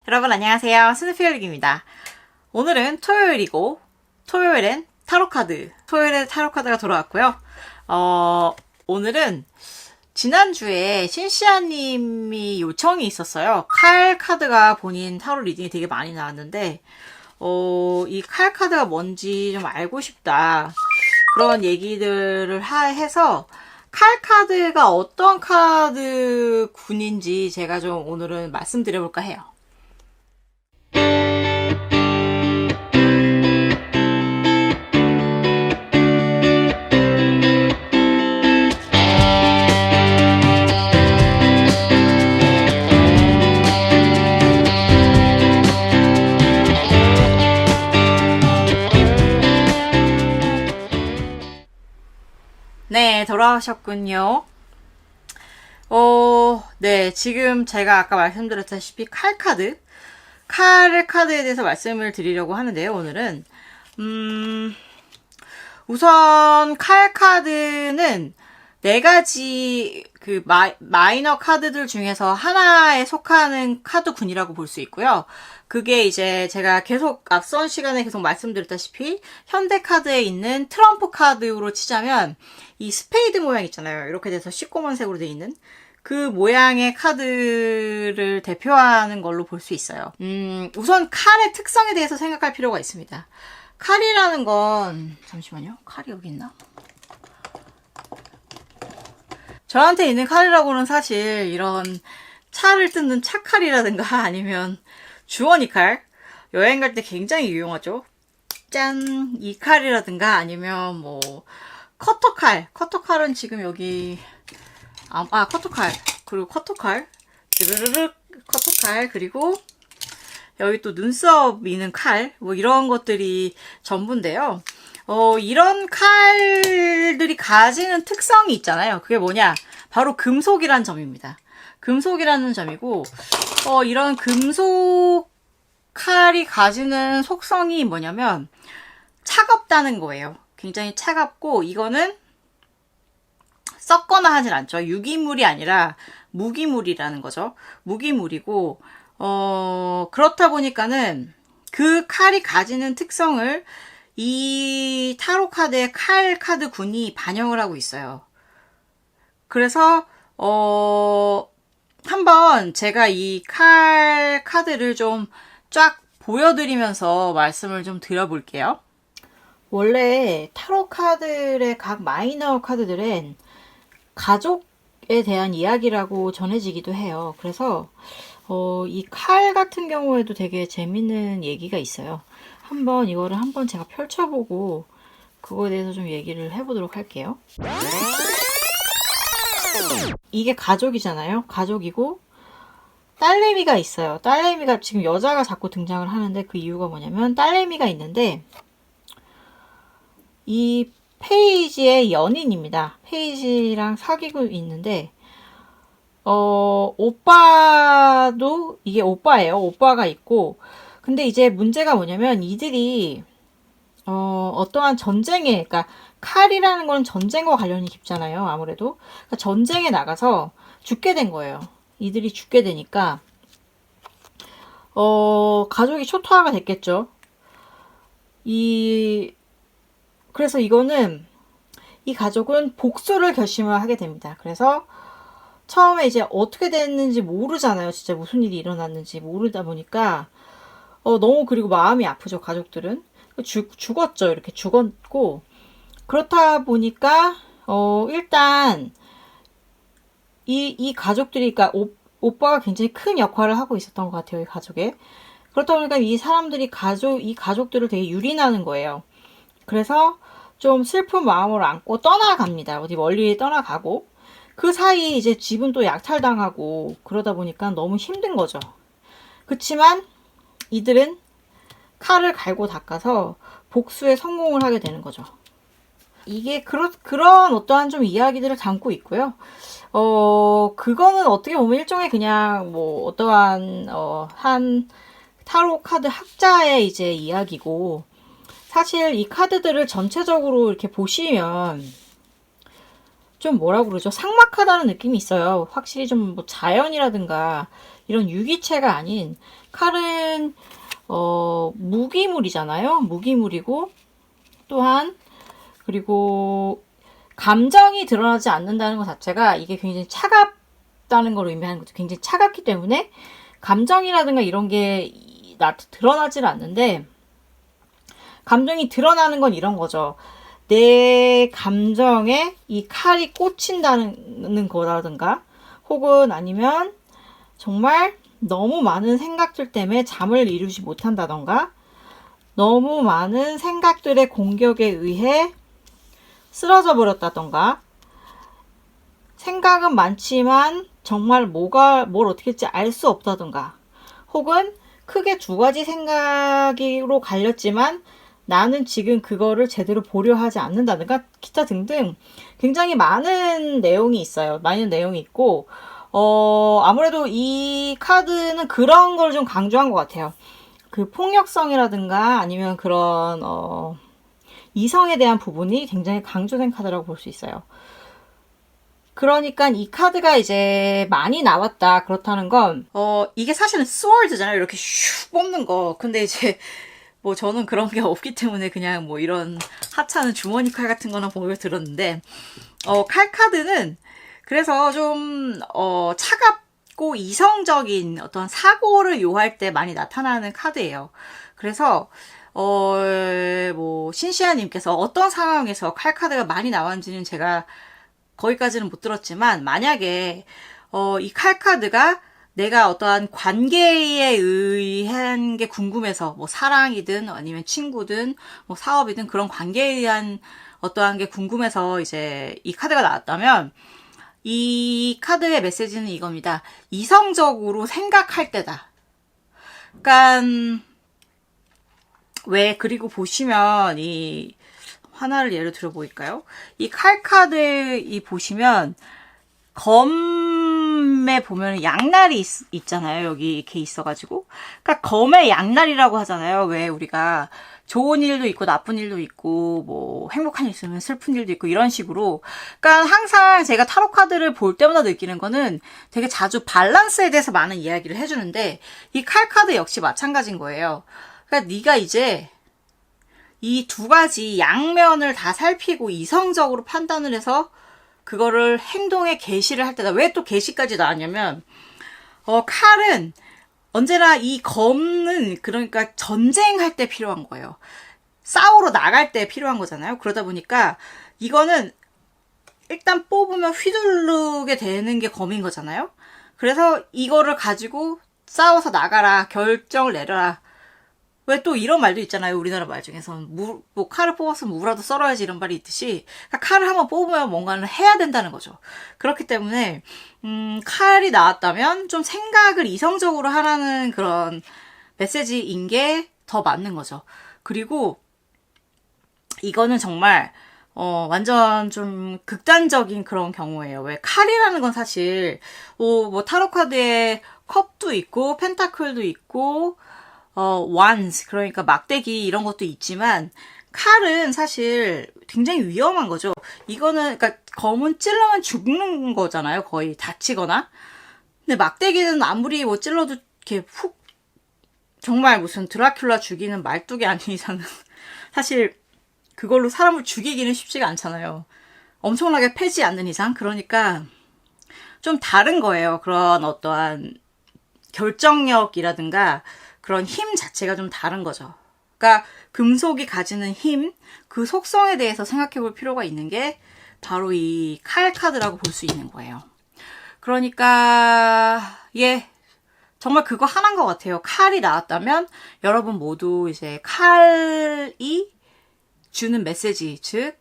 여러분 안녕하세요. 스누피얼릭입니다. 오늘은 토요일이고 토요일엔 타로카드, 토요일에 타로카드가 돌아왔고요. 오늘은 지난주에 신시아님이 요청이 있었어요. 칼 카드가 본인 타로 리딩이 되게 많이 나왔는데 이 칼 카드가 뭔지 좀 알고 싶다. 그런 얘기들을 해서 칼 카드가 어떤 카드 군인지 제가 좀 오늘은 말씀드려볼까 해요. 네, 돌아오셨군요. 네, 지금 제가 아까 말씀드렸다시피 칼 카드에 대해서 말씀을 드리려고 하는데요, 오늘은. 우선 칼 카드는 네 가지 마이너 카드들 중에서 하나에 속하는 카드군이라고 볼 수 있고요. 그게 이제 제가 계속 앞선 시간에 계속 말씀드렸다시피 현대카드에 있는 트럼프 카드로 치자면 이 스페이드 모양 있잖아요. 이렇게 돼서 시꺼먼색으로 되어 있는 그 모양의 카드를 대표하는 걸로 볼 수 있어요. 우선 칼의 특성에 대해서 생각할 필요가 있습니다. 칼이라는 건 잠시만요. 칼이 여기 있나? 저한테 있는 칼이라고는 사실 이런 차를 뜯는 차칼이라든가 아니면 주머니 칼, 여행 갈 때 굉장히 유용하죠. 짠! 이 칼이라든가 아니면 뭐 커터칼은 지금 여기 커터칼, 그리고 커터칼, 드르르륵 커터칼, 그리고 여기 또 눈썹 미는 칼, 뭐 이런 것들이 전부인데요. 이런 칼들이 가지는 특성이 있잖아요. 그게 뭐냐? 바로 금속이란 점입니다. 금속이라는 점이고, 이런 금속 칼이 가지는 속성이 뭐냐면, 차갑다는 거예요. 굉장히 차갑고, 이거는 썩거나 하진 않죠. 유기물이 아니라 무기물이라는 거죠. 무기물이고, 그렇다 보니까는 그 칼이 가지는 특성을 이 타로 카드의 칼 카드 군이 반영을 하고 있어요. 그래서 한번 제가 이 칼 카드를 좀 쫙 보여드리면서 말씀을 좀 드려볼게요. 원래 타로 카드의 각 마이너 카드들은 가족에 대한 이야기라고 전해지기도 해요. 그래서 이 칼 같은 경우에도 되게 재밌는 얘기가 있어요. 이거를 한번 제가 펼쳐보고 그거에 대해서 좀 얘기를 해보도록 할게요. 이게 가족이잖아요. 가족이고 딸내미가 있어요. 딸내미가 지금 여자가 자꾸 등장을 하는데 그 이유가 뭐냐면 딸내미가 있는데 이 페이지의 연인입니다. 페이지랑 사귀고 있는데 오빠도 이게 오빠예요. 오빠가 있고 근데 이제 문제가 뭐냐면 이들이 어떠한 전쟁에 그러니까 칼이라는 건 전쟁과 관련이 깊잖아요. 아무래도 그러니까 전쟁에 나가서 죽게 된 거예요. 이들이 죽게 되니까 가족이 초토화가 됐겠죠. 그래서 이 가족은 복수를 결심을 하게 됩니다. 그래서 처음에 이제 어떻게 됐는지 모르잖아요. 진짜 무슨 일이 일어났는지 모르다 보니까 너무 그리고 마음이 아프죠. 가족들은 죽었죠. 이렇게 죽었고 그렇다 보니까 일단 이 가족들이 그러니까 오빠가 굉장히 큰 역할을 하고 있었던 것 같아요. 이 가족에. 그렇다 보니까 이 사람들이 이 가족들을 되게 유린하는 거예요. 그래서 좀 슬픈 마음을 안고 떠나갑니다. 어디 멀리 떠나가고 그 사이 이제 집은 또 약탈당하고 그러다 보니까 너무 힘든 거죠. 그치만 이들은 칼을 갈고 닦아서 복수에 성공을 하게 되는 거죠. 이게 그런 어떠한 좀 이야기들을 담고 있고요. 그거는 어떻게 보면 일종의 그냥 뭐 어떠한 한 타로 카드 학자의 이제 이야기고 사실 이 카드들을 전체적으로 이렇게 보시면 좀 뭐라고 그러죠? 삭막하다는 느낌이 있어요. 확실히 좀 뭐 자연이라든가 이런 유기체가 아닌 칼은 무기물이잖아요. 무기물이고 또한 그리고 감정이 드러나지 않는다는 것 자체가 이게 굉장히 차갑다는 걸 의미하는 거죠. 굉장히 차갑기 때문에 감정이라든가 이런 게 드러나질 않는데 감정이 드러나는 건 이런 거죠. 내 감정에 이 칼이 꽂힌다는 거라든가 혹은 아니면 정말 너무 많은 생각들 때문에 잠을 이루지 못한다던가 너무 많은 생각들의 공격에 의해 쓰러져 버렸다던가 생각은 많지만 정말 뭘 어떻게 할지 알 수 없다던가 혹은 크게 두 가지 생각으로 갈렸지만 나는 지금 그거를 제대로 보려 하지 않는다든가 기타 등등 굉장히 많은 내용이 있어요. 많은 내용이 있고 아무래도 이 카드는 그런 걸 좀 강조한 것 같아요. 그 폭력성이라든가 아니면 그런 이성에 대한 부분이 굉장히 강조된 카드라고 볼 수 있어요. 그러니까 이 카드가 이제 많이 나왔다. 그렇다는 건 이게 사실은 스월드잖아요. 이렇게 슉 뽑는 거. 근데 이제 뭐 저는 그런 게 없기 때문에 그냥 뭐 이런 하찮은 주머니 칼 같은 거나 보여 들었는데 칼 카드는 그래서 좀 차갑고 이성적인 어떤 사고를 요할 때 많이 나타나는 카드예요. 그래서 뭐 신시아님께서 어떤 상황에서 칼 카드가 많이 나왔는지는 제가 거기까지는 못 들었지만 만약에 이 칼 카드가 내가 어떠한 관계에 의한 게 궁금해서 뭐 사랑이든 아니면 친구든 뭐 사업이든 그런 관계에 의한 어떠한 게 궁금해서 이제 이 카드가 나왔다면 이 카드의 메시지는 이겁니다. 이성적으로 생각할 때다. 그러니까 그리고 보시면 이 하나를 예를 들어 보일까요? 이 칼 카드 보시면 검에 보면 양날이 있잖아요. 여기 이렇게 있어가지고. 그러니까 검의 양날이라고 하잖아요. 왜 우리가 좋은 일도 있고 나쁜 일도 있고 뭐 행복한 일 있으면 슬픈 일도 있고 이런 식으로. 그러니까 항상 제가 타로 카드를 볼 때마다 느끼는 거는 되게 자주 밸런스에 대해서 많은 이야기를 해주는데 이 칼 카드 역시 마찬가지인 거예요. 그러니까 네가 이제 이 두 가지 양면을 다 살피고 이성적으로 판단을 해서 그거를 행동에 개시를 할 때다. 왜 또 개시까지 나왔냐면 칼은 언제나 이 검은 그러니까 전쟁할 때 필요한 거예요. 싸우러 나갈 때 필요한 거잖아요. 그러다 보니까 이거는 일단 뽑으면 휘두르게 되는 게 검인 거잖아요. 그래서 이거를 가지고 싸워서 나가라. 결정을 내려라. 왜 또 이런 말도 있잖아요. 우리나라 말 중에서는 뭐 칼을 뽑았으면 무라도 썰어야지 이런 말이 있듯이 그러니까 칼을 한번 뽑으면 뭔가를 해야 된다는 거죠. 그렇기 때문에 칼이 나왔다면 좀 생각을 이성적으로 하라는 그런 메시지인 게 더 맞는 거죠. 그리고 이거는 정말 완전 좀 극단적인 그런 경우예요. 왜 칼이라는 건 사실 뭐 타로 카드에 컵도 있고 펜타클도 있고 wands 그러니까 막대기 이런 것도 있지만 칼은 사실 굉장히 위험한 거죠. 이거는 그러니까 검은 찔러면 죽는 거잖아요. 거의 다치거나. 근데 막대기는 아무리 뭐 찔러도 이렇게 훅 정말 무슨 드라큘라 죽이는 말뚝이 아닌 이상은 사실 그걸로 사람을 죽이기는 쉽지가 않잖아요. 엄청나게 패지 않는 이상. 그러니까 좀 다른 거예요. 그런 어떠한 결정력이라든가 그런 힘 자체가 좀 다른 거죠. 그러니까 금속이 가지는 힘, 그 속성에 대해서 생각해 볼 필요가 있는 게 바로 이 칼 카드라고 볼 수 있는 거예요. 그러니까 정말 그거 하나인 것 같아요. 칼이 나왔다면 여러분 모두 이제 칼이 주는 메시지, 즉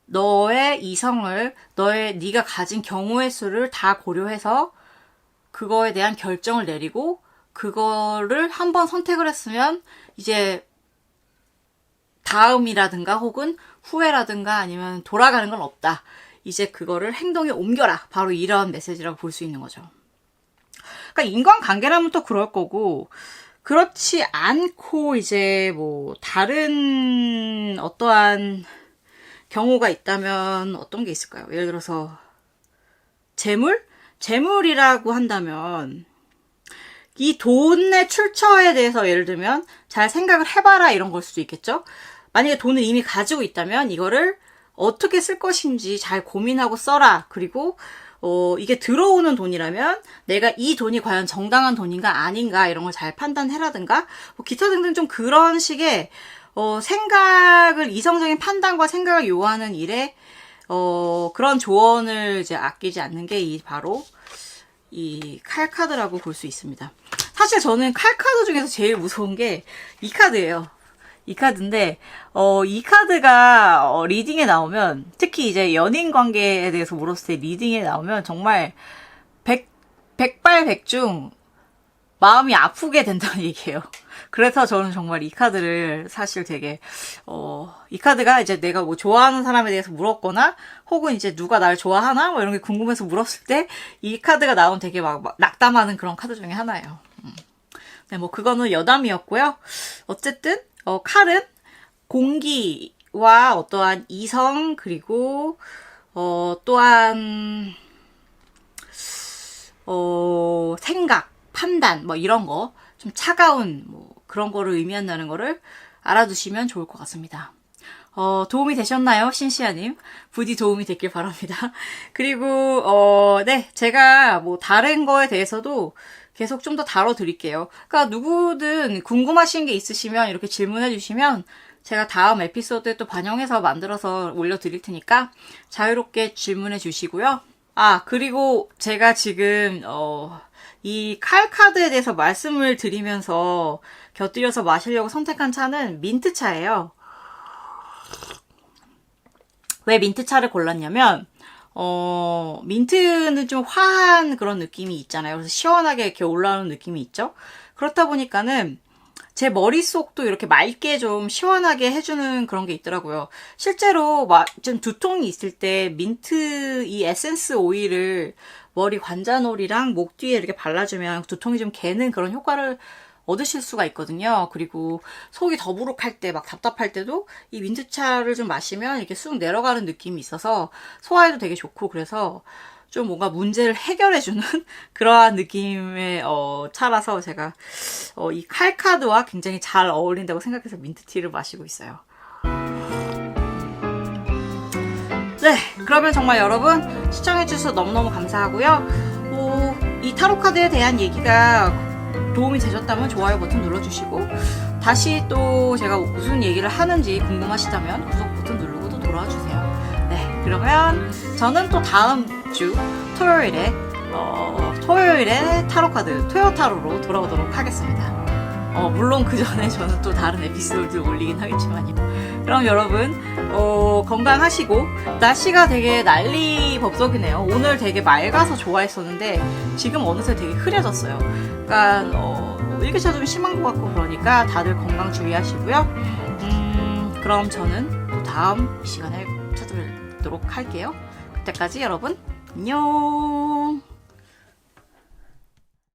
너의 이성을 네가 가진 경우의 수를 다 고려해서 그거에 대한 결정을 내리고 그거를 한번 선택을 했으면 이제 다음이라든가 혹은 후회라든가 아니면 돌아가는 건 없다. 이제 그거를 행동에 옮겨라. 바로 이런 메시지라고 볼 수 있는 거죠. 그러니까 인간관계라면 또 그럴 거고 그렇지 않고 이제 뭐 다른 어떠한 경우가 있다면 어떤 게 있을까요? 예를 들어서 재물이라고 한다면 이 돈의 출처에 대해서 예를 들면 잘 생각을 해봐라 이런 걸 수도 있겠죠. 만약에 돈을 이미 가지고 있다면 이거를 어떻게 쓸 것인지 잘 고민하고 써라. 그리고 이게 들어오는 돈이라면 내가 이 돈이 과연 정당한 돈인가 아닌가 이런 걸 잘 판단해라든가 뭐 기타 등등 좀 그런 식의 생각을 이성적인 판단과 생각을 요하는 일에 그런 조언을 이제 아끼지 않는 게 바로 이 칼카드라고 볼 수 있습니다. 사실 저는 칼카드 중에서 제일 무서운 게 이 카드예요. 이 카드인데, 이 카드가 리딩에 나오면, 특히 이제 연인 관계에 대해서 물었을 때 리딩에 나오면 정말 백발백중 마음이 아프게 된다는 얘기예요. 그래서 저는 정말 이 카드를 사실 되게, 이 카드가 이제 내가 뭐 좋아하는 사람에 대해서 물었거나, 혹은 이제 누가 날 좋아하나? 뭐 이런 게 궁금해서 물었을 때, 이 카드가 나오면 되게 막 낙담하는 그런 카드 중에 하나예요. 네, 뭐 그거는 여담이었고요. 어쨌든, 칼은 공기와 어떠한 이성, 그리고, 또한, 생각, 판단, 뭐 이런 거, 좀 차가운, 뭐 그런 거를 의미한다는 거를 알아두시면 좋을 것 같습니다. 도움이 되셨나요? 신시아님. 부디 도움이 됐길 바랍니다. 그리고, 네, 제가 뭐 다른 거에 대해서도 계속 좀 더 다뤄드릴게요. 그러니까 누구든 궁금하신 게 있으시면 이렇게 질문해 주시면 제가 다음 에피소드에 또 반영해서 만들어서 올려드릴 테니까 자유롭게 질문해 주시고요. 아, 그리고 제가 지금, 이 칼 카드에 대해서 말씀을 드리면서 곁들여서 마시려고 선택한 차는 민트차예요. 왜 민트차를 골랐냐면, 민트는 좀 화한 그런 느낌이 있잖아요. 그래서 시원하게 이렇게 올라오는 느낌이 있죠. 그렇다 보니까는 제 머릿속도 이렇게 맑게 좀 시원하게 해주는 그런 게 있더라고요. 실제로 좀 두통이 있을 때 민트 이 에센스 오일을 머리 관자놀이랑 목 뒤에 이렇게 발라주면 두통이 좀 개는 그런 효과를 얻으실 수가 있거든요. 그리고 속이 더부룩할 때 막 답답할 때도 이 민트차를 좀 마시면 이렇게 쑥 내려가는 느낌이 있어서 소화에도 되게 좋고 그래서 좀 뭔가 문제를 해결해주는 그러한 느낌의 차라서 제가 이 칼카드와 굉장히 잘 어울린다고 생각해서 민트티를 마시고 있어요. 네, 그러면 정말 여러분 시청해주셔서 너무너무 감사하고요. 이 타로카드에 대한 얘기가 도움이 되셨다면 좋아요 버튼 눌러주시고 다시 또 제가 무슨 얘기를 하는지 궁금하시다면 구독 버튼 누르고 또 돌아와주세요. 네, 그러면 저는 또 다음 주 토요일에 타로카드 토요타로로 돌아오도록 하겠습니다. 물론 그 전에 저는 또 다른 에피소드 올리긴 하겠지만요. 그럼 여러분 건강하시고 날씨가 되게 난리법석이네요. 오늘 되게 맑아서 좋아했었는데 지금 어느새 되게 흐려졌어요. 그러니까 일교차 좀 심한 것 같고 그러니까 다들 건강 주의하시고요. 그럼 저는 또 다음 시간에 찾아뵙도록 할게요. 그때까지 여러분 안녕.